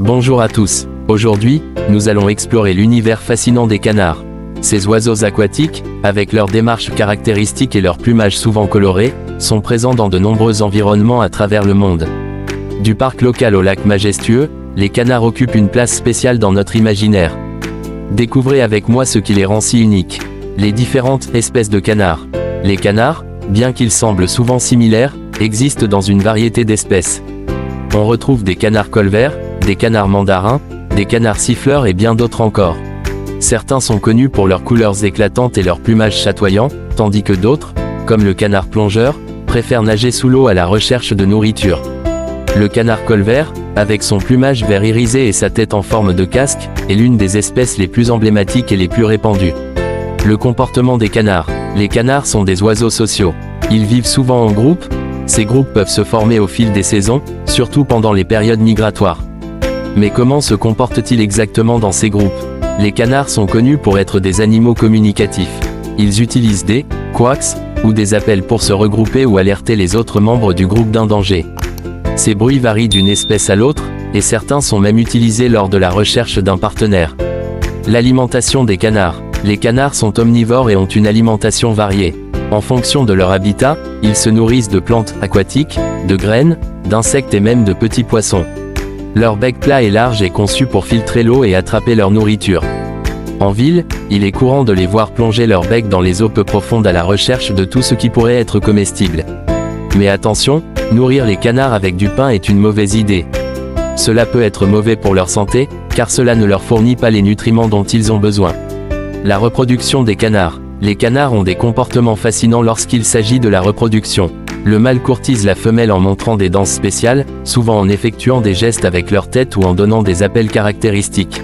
Bonjour à tous. Aujourd'hui, nous allons explorer l'univers fascinant des canards. Ces oiseaux aquatiques, avec leur démarche caractéristique et leur plumage souvent coloré, sont présents dans de nombreux environnements à travers le monde. Du parc local au lac majestueux, les canards occupent une place spéciale dans notre imaginaire. Découvrez avec moi ce qui les rend si uniques. Les différentes espèces de canards. Les canards, bien qu'ils semblent souvent similaires, existent dans une variété d'espèces. On retrouve des canards colverts, des canards mandarins, des canards siffleurs et bien d'autres encore. Certains sont connus pour leurs couleurs éclatantes et leur plumage chatoyant, tandis que d'autres, comme le canard plongeur, préfèrent nager sous l'eau à la recherche de nourriture. Le canard colvert, avec son plumage vert irisé et sa tête en forme de casque, est l'une des espèces les plus emblématiques et les plus répandues. Le comportement des canards. Les canards sont des oiseaux sociaux. Ils vivent souvent en groupe. Ces groupes peuvent se former au fil des saisons, surtout pendant les périodes migratoires. Mais comment se comportent-ils exactement dans ces groupes? Les canards sont connus pour être des animaux communicatifs. Ils utilisent des quacks ou des appels pour se regrouper ou alerter les autres membres du groupe d'un danger. Ces bruits varient d'une espèce à l'autre, et certains sont même utilisés lors de la recherche d'un partenaire. L'alimentation des canards. Les canards sont omnivores et ont une alimentation variée. En fonction de leur habitat, ils se nourrissent de plantes aquatiques, de graines, d'insectes et même de petits poissons. Leur bec plat et large est conçu pour filtrer l'eau et attraper leur nourriture. En ville, il est courant de les voir plonger leur bec dans les eaux peu profondes à la recherche de tout ce qui pourrait être comestible. Mais attention, nourrir les canards avec du pain est une mauvaise idée. Cela peut être mauvais pour leur santé, car cela ne leur fournit pas les nutriments dont ils ont besoin. La reproduction des canards. Les canards ont des comportements fascinants lorsqu'il s'agit de la reproduction. Le mâle courtise la femelle en montrant des danses spéciales, souvent en effectuant des gestes avec leur tête ou en donnant des appels caractéristiques.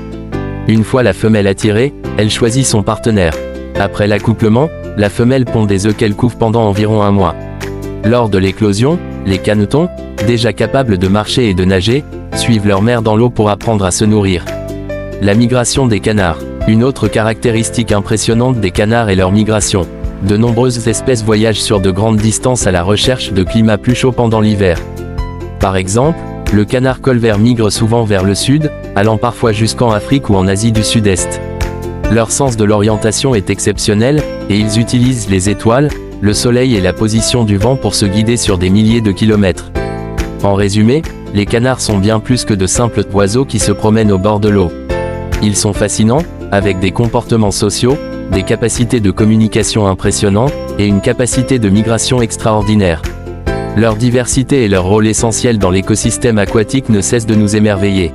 Une fois la femelle attirée, elle choisit son partenaire. Après l'accouplement, la femelle pond des œufs qu'elle couve pendant environ un mois. Lors de l'éclosion, les canetons, déjà capables de marcher et de nager, suivent leur mère dans l'eau pour apprendre à se nourrir. La migration des canards. Une autre caractéristique impressionnante des canards est leur migration. De nombreuses espèces voyagent sur de grandes distances à la recherche de climats plus chauds pendant l'hiver. Par exemple, le canard colvert migre souvent vers le sud, allant parfois jusqu'en Afrique ou en Asie du Sud-Est. Leur sens de l'orientation est exceptionnel, et ils utilisent les étoiles, le soleil et la position du vent pour se guider sur des milliers de kilomètres. En résumé, les canards sont bien plus que de simples oiseaux qui se promènent au bord de l'eau. Ils sont fascinants, avec des comportements sociaux, des capacités de communication impressionnantes, et une capacité de migration extraordinaire. Leur diversité et leur rôle essentiel dans l'écosystème aquatique ne cessent de nous émerveiller.